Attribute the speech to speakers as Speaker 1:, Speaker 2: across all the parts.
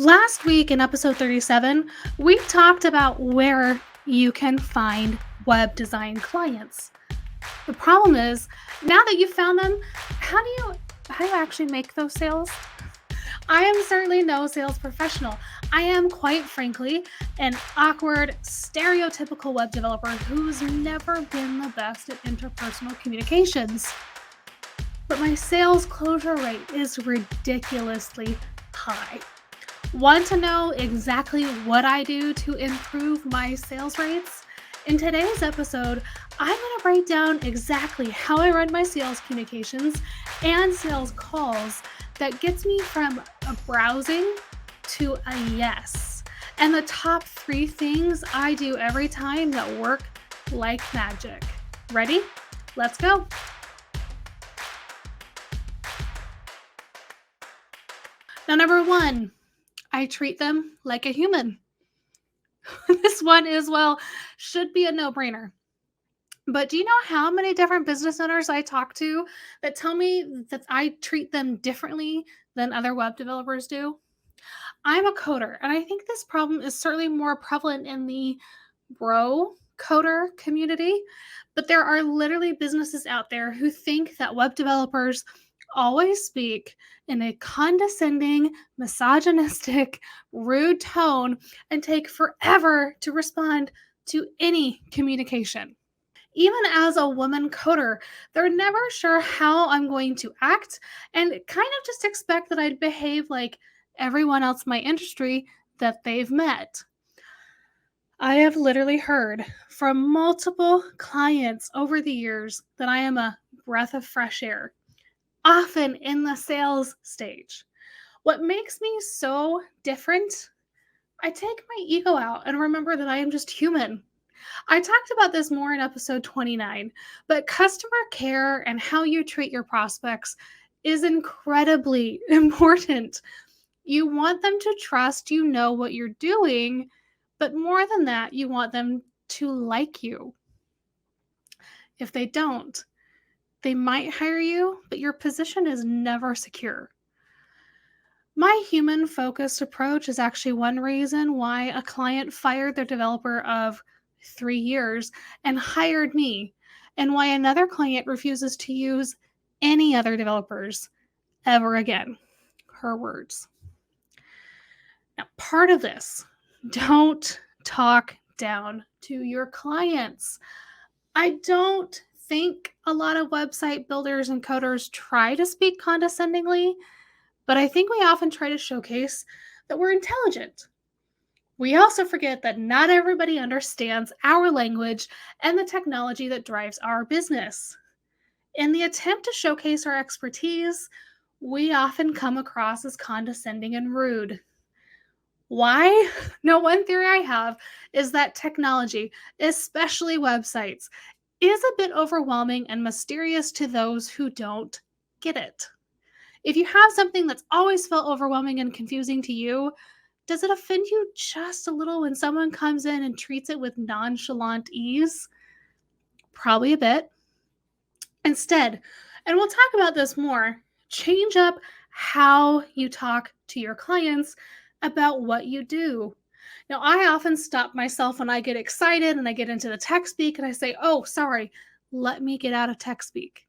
Speaker 1: Last week in episode 37, we talked about where you can find web design clients. The problem is, now that you've found them, how do you actually make those sales? I am certainly no sales professional. I am, quite frankly, an awkward, stereotypical web developer who's never been the best at interpersonal communications. But my sales closure rate is ridiculously high. Want to know exactly what I do to improve my sales rates? In today's episode, I'm going to break down exactly how I run my sales communications and sales calls that gets me from a browsing to a yes, and the top 3 things I do every time that work like magic. Ready? Let's go. Now, number 1, I treat them like a human. This one should be a no-brainer. But do you know how many different business owners I talk to that tell me that I treat them differently than other web developers do? I'm a coder, and I think this problem is certainly more prevalent in the bro coder community, but there are literally businesses out there who think that web developers always speak in a condescending, misogynistic, rude tone and take forever to respond to any communication. Even as a woman coder, they're never sure how I'm going to act and kind of just expect that I'd behave like everyone else in my industry that they've met. I have literally heard from multiple clients over the years that I am a breath of fresh air, often in the sales stage. What makes me so different? I take my ego out and remember that I am just human. I talked about this more in episode 29, but customer care and how you treat your prospects is incredibly important. You want them to trust you know what you're doing, but more than that, you want them to like you. If they don't, they might hire you, but your position is never secure. My human focused approach is actually one reason why a client fired their developer of 3 years and hired me, and why another client refuses to use any other developers ever again. Her words. Now, part of this, don't talk down to your clients. I don't think a lot of website builders and coders try to speak condescendingly, but I think we often try to showcase that we're intelligent. We also forget that not everybody understands our language and the technology that drives our business. In the attempt to showcase our expertise, we often come across as condescending and rude. Why? No, one theory I have is that technology, especially websites, is a bit overwhelming and mysterious to those who don't get it. If you have something that's always felt overwhelming and confusing to you, does it offend you just a little when someone comes in and treats it with nonchalant ease? Probably a bit. Instead, and we'll talk about this more, change up how you talk to your clients about what you do. Now, I often stop myself when I get excited and I get into the tech speak and I say, oh, sorry, let me get out of tech speak.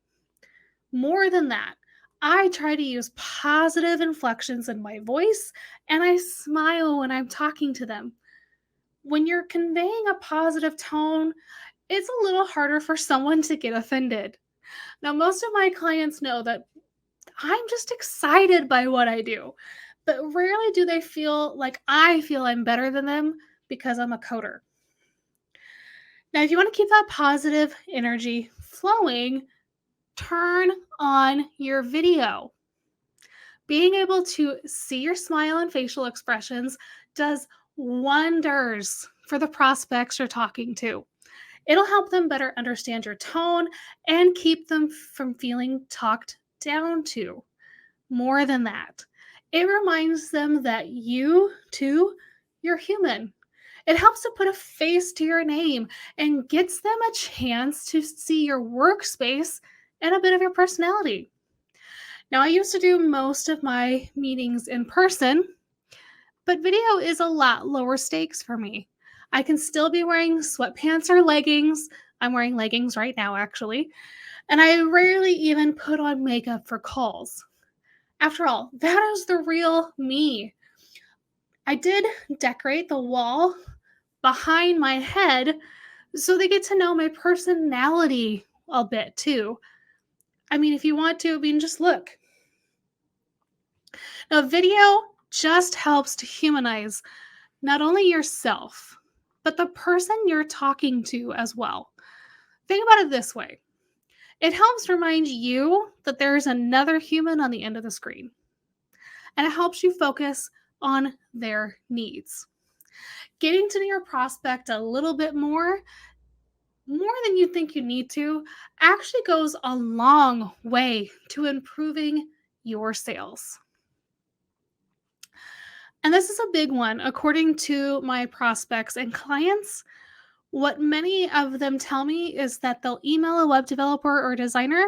Speaker 1: More than that, I try to use positive inflections in my voice and I smile when I'm talking to them. When you're conveying a positive tone, it's a little harder for someone to get offended. Now, most of my clients know that I'm just excited by what I do, but rarely do they feel like I feel I'm better than them because I'm a coder. Now, if you want to keep that positive energy flowing, turn on your video. Being able to see your smile and facial expressions does wonders for the prospects you're talking to. It'll help them better understand your tone and keep them from feeling talked down to. More than that, it reminds them that you, too, you're human. It helps to put a face to your name and gets them a chance to see your workspace and a bit of your personality. Now, I used to do most of my meetings in person, But video is a lot lower stakes for me. I can still be wearing sweatpants or leggings. I'm wearing leggings right now, actually. And I rarely even put on makeup for calls. After all, that is the real me. I did decorate the wall behind my head so they get to know my personality a bit too. I mean, if you want to, I mean, just look. Now, video just helps to humanize not only yourself, but the person you're talking to as well. Think about it this way: it helps remind you that there's another human on the end of the screen, and it helps you focus on their needs. Getting to know your prospect a little bit more than you think you need to, actually goes a long way to improving your sales. And this is a big one. According to my prospects and clients, what many of them tell me is that they'll email a web developer or designer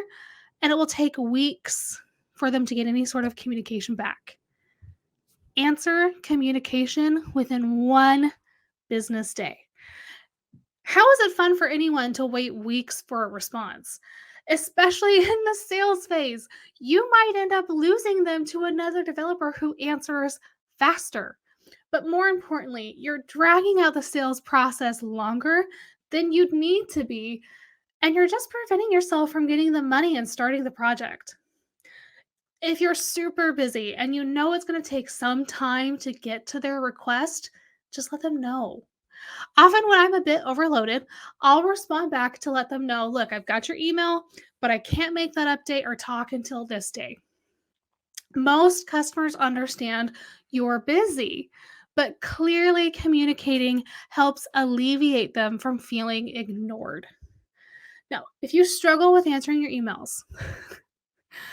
Speaker 1: and it will take weeks for them to get any sort of communication back. Answer communication within one business day. How is it fun for anyone to wait weeks for a response? Especially in the sales phase, you might end up losing them to another developer who answers faster. But more importantly, you're dragging out the sales process longer than you'd need to be, and you're just preventing yourself from getting the money and starting the project. If you're super busy and you know it's going to take some time to get to their request, just let them know. Often, when I'm a bit overloaded, I'll respond back to let them know, look, I've got your email, but I can't make that update or talk until this day. Most customers understand you're busy, but clearly communicating helps alleviate them from feeling ignored. Now, if you struggle with answering your emails,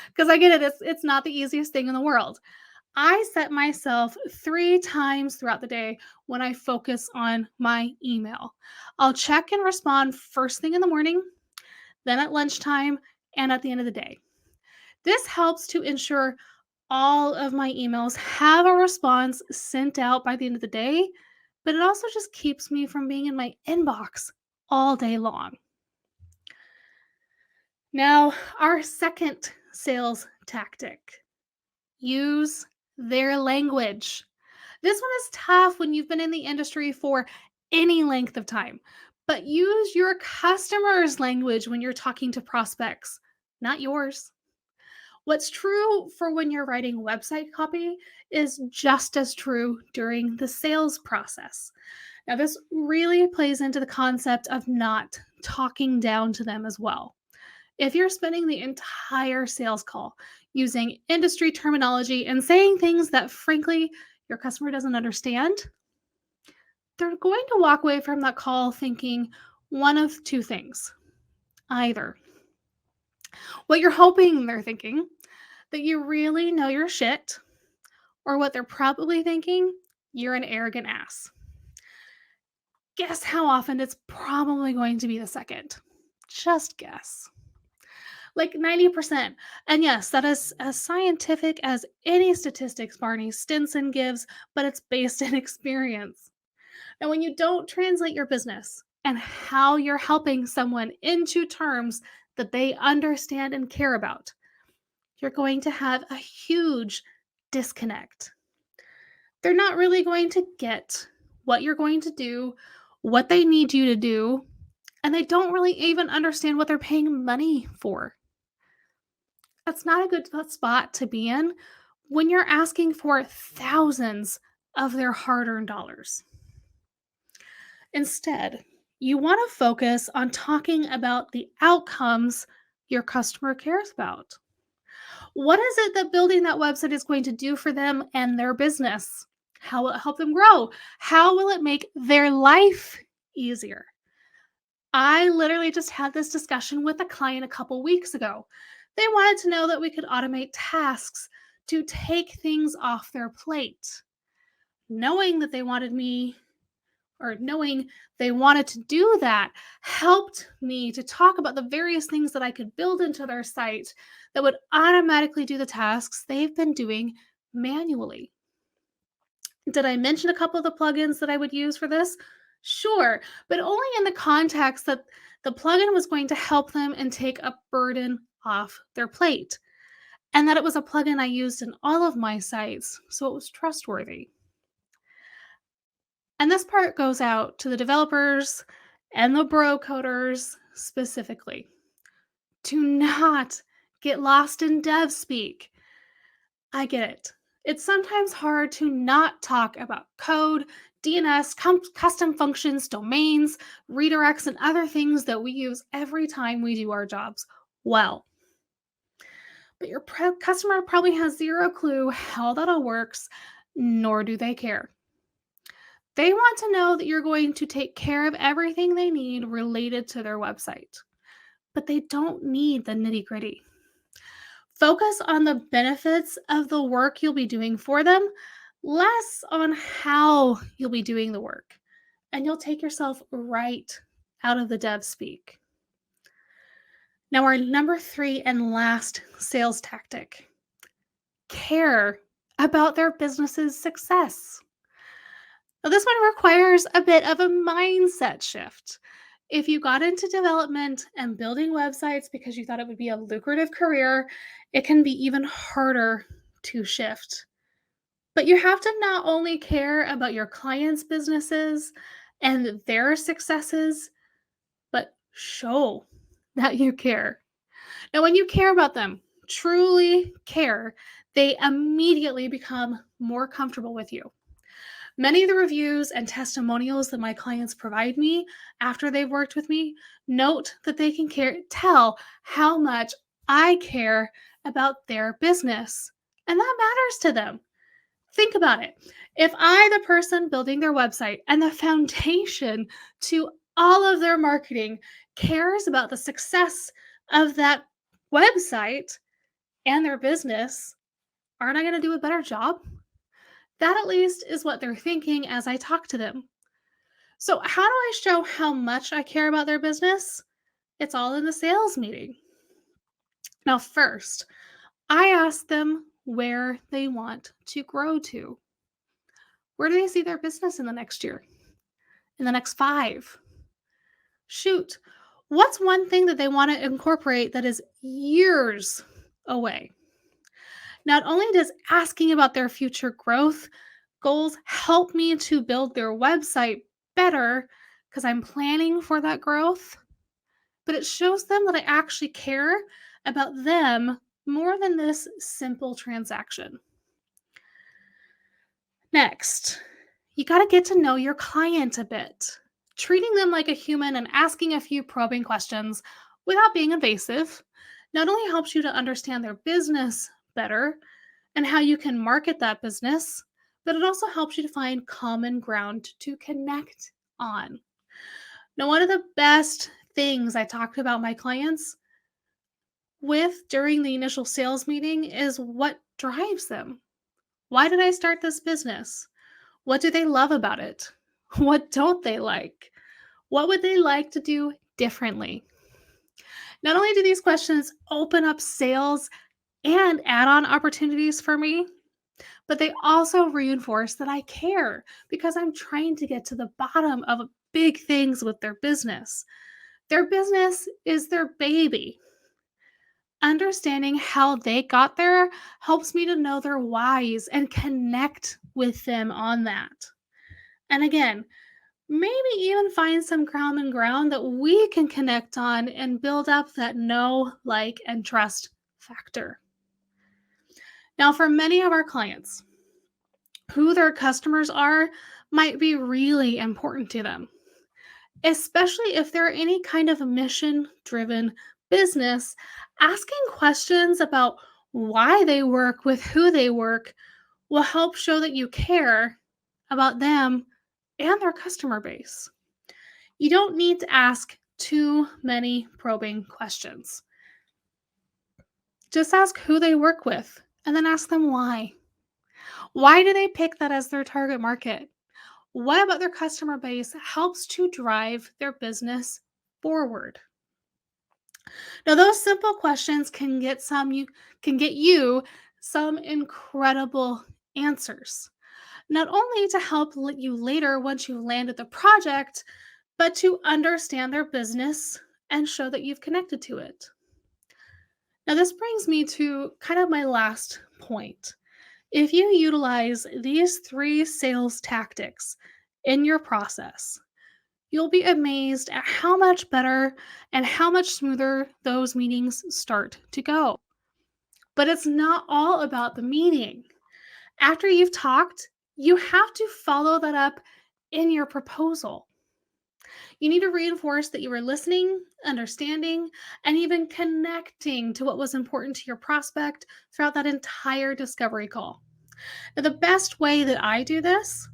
Speaker 1: because I get it, it's not the easiest thing in the world. I set myself 3 times throughout the day when I focus on my email. I'll check and respond first thing in the morning, then at lunchtime, and at the end of the day. This helps to ensure all of my emails have a response sent out by the end of the day, but it also just keeps me from being in my inbox all day long. Now, our second sales tactic: use their language. This one is tough when you've been in the industry for any length of time, but use your customer's language when you're talking to prospects, not yours. What's true for when you're writing website copy is just as true during the sales process. Now, this really plays into the concept of not talking down to them as well. If you're spending the entire sales call using industry terminology and saying things that, frankly, your customer doesn't understand, they're going to walk away from that call thinking one of two things. Either what you're hoping they're thinking, that you really know your shit, or what they're probably thinking, you're an arrogant ass. Guess how often it's probably going to be the second. Just guess. Like 90%. And yes, that is as scientific as any statistics Barney Stinson gives, but it's based in experience. And when you don't translate your business and how you're helping someone into terms that they understand and care about, you're going to have a huge disconnect. They're not really going to get what you're going to do, what they need you to do, and they don't really even understand what they're paying money for. That's not a good spot to be in when you're asking for thousands of their hard earned dollars. Instead, you want to focus on talking about the outcomes your customer cares about. What is it that building that website is going to do for them and their business? How will it help them grow? How will it make their life easier? I literally just had this discussion with a client a couple weeks ago. They wanted to know that we could automate tasks to take things off their plate. Knowing that they wanted me, or knowing they wanted to do that, helped me to talk about the various things that I could build into their site that would automatically do the tasks they've been doing manually. Did I mention a couple of the plugins that I would use for this? Sure, but only in the context that the plugin was going to help them and take a burden off their plate, and that it was a plugin I used in all of my sites, so it was trustworthy. And this part goes out to the developers and the bro coders specifically. Do not get lost in dev speak. I get it. It's sometimes hard to not talk about code, DNS, custom functions, domains, redirects, and other things that we use every time we do our jobs well. But your customer probably has zero clue how that all works, nor do they care. They want to know that you're going to take care of everything they need related to their website, but they don't need the nitty gritty. Focus on the benefits of the work you'll be doing for them, less on how you'll be doing the work, and you'll take yourself right out of the dev speak. Now, our number 3 and last sales tactic: care about their business's success. Now, this one requires a bit of a mindset shift. If you got into development and building websites because you thought it would be a lucrative career, it can be even harder to shift. But you have to not only care about your clients' businesses and their successes, but show that you care. Now, when you care about them, truly care, they immediately become more comfortable with you. Many of the reviews and testimonials that my clients provide me after they've worked with me note that they can tell how much I care about their business, and that matters to them. Think about it. If I, the person building their website and the foundation to all of their marketing, cares about the success of that website and their business, aren't I going to do a better job? That at least is what they're thinking as I talk to them. So, how do I show how much I care about their business? It's all in the sales meeting. Now, first, I ask them where they want to grow to. Where do they see their business in the next year? In the next 5? Shoot, what's one thing that they want to incorporate that is years away? Not only does asking about their future growth goals help me to build their website better because I'm planning for that growth, but it shows them that I actually care about them more than this simple transaction. Next, you got to get to know your client a bit. Treating them like a human and asking a few probing questions without being invasive not only helps you to understand their business better and how you can market that business, but it also helps you to find common ground to connect on. Now, one of the best things I talk about my clients with during the initial sales meeting is what drives them. Why did I start this business? What do they love about it? What don't they like? What would they like to do differently? Not only do these questions open up sales and add on opportunities for me, but they also reinforce that I care because I'm trying to get to the bottom of big things with their business. Their business is their baby. Understanding how they got there helps me to know their whys and connect with them on that. And again, maybe even find some common ground that we can connect on and build up that know, like, and trust factor. Now, for many of our clients, who their customers are might be really important to them, especially if they're any kind of mission driven business. Asking questions about why they work with who they work will help show that you care about them and their customer base. You don't need to ask too many probing questions. Just ask who they work with and then ask them why. Why do they pick that as their target market? What about their customer base helps to drive their business forward? Now, those simple questions can get you some incredible answers. not only to help you later once you've landed the project, but to understand their business and show that you've connected to it. Now, this brings me to kind of my last point. If you utilize these three sales tactics in your process, you'll be amazed at how much better and how much smoother those meetings start to go. But it's not all about the meeting. After you've talked, you have to follow that up in your proposal. You need to reinforce that you were listening, understanding, and even connecting to what was important to your prospect throughout that entire discovery call. Now, the best way that I do this,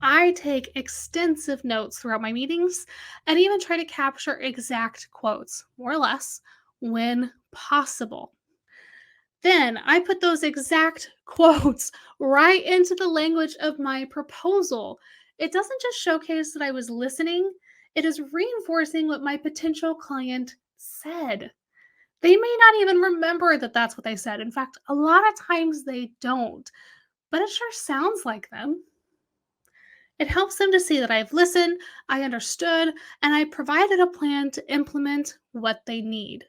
Speaker 1: I take extensive notes throughout my meetings and even try to capture exact quotes, more or less, when possible. Then I put those exact quotes right into the language of my proposal. It doesn't just showcase that I was listening, it is reinforcing what my potential client said. They may not even remember that that's what they said. In fact, a lot of times they don't, but it sure sounds like them. It helps them to see that I've listened, I understood, and I provided a plan to implement what they need.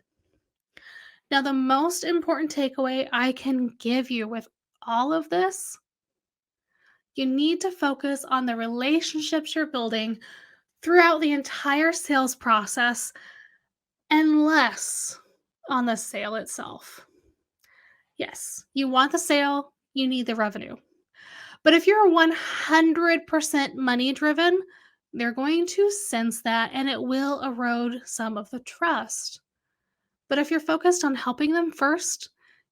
Speaker 1: Now, the most important takeaway I can give you with all of this, you need to focus on the relationships you're building throughout the entire sales process and less on the sale itself. Yes, you want the sale, you need the revenue. But if you're 100% money driven, they're going to sense that and it will erode some of the trust. But if you're focused on helping them first,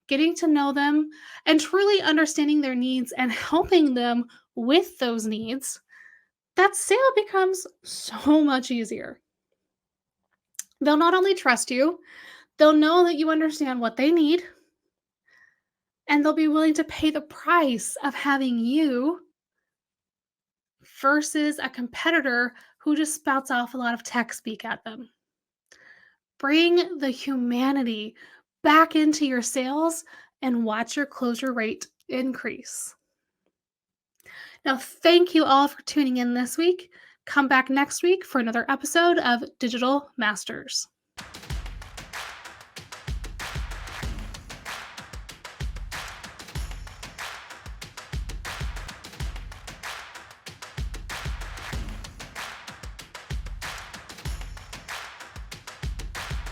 Speaker 1: getting to know them, and truly understanding their needs and helping them with those needs, that sale becomes so much easier. They'll not only trust you, they'll know that you understand what they need, and they'll be willing to pay the price of having you versus a competitor who just spouts off a lot of tech speak at them. Bring the humanity back into your sales and watch your closure rate increase. Now, thank you all for tuning in this week. Come back next week for another episode of Digital Masters.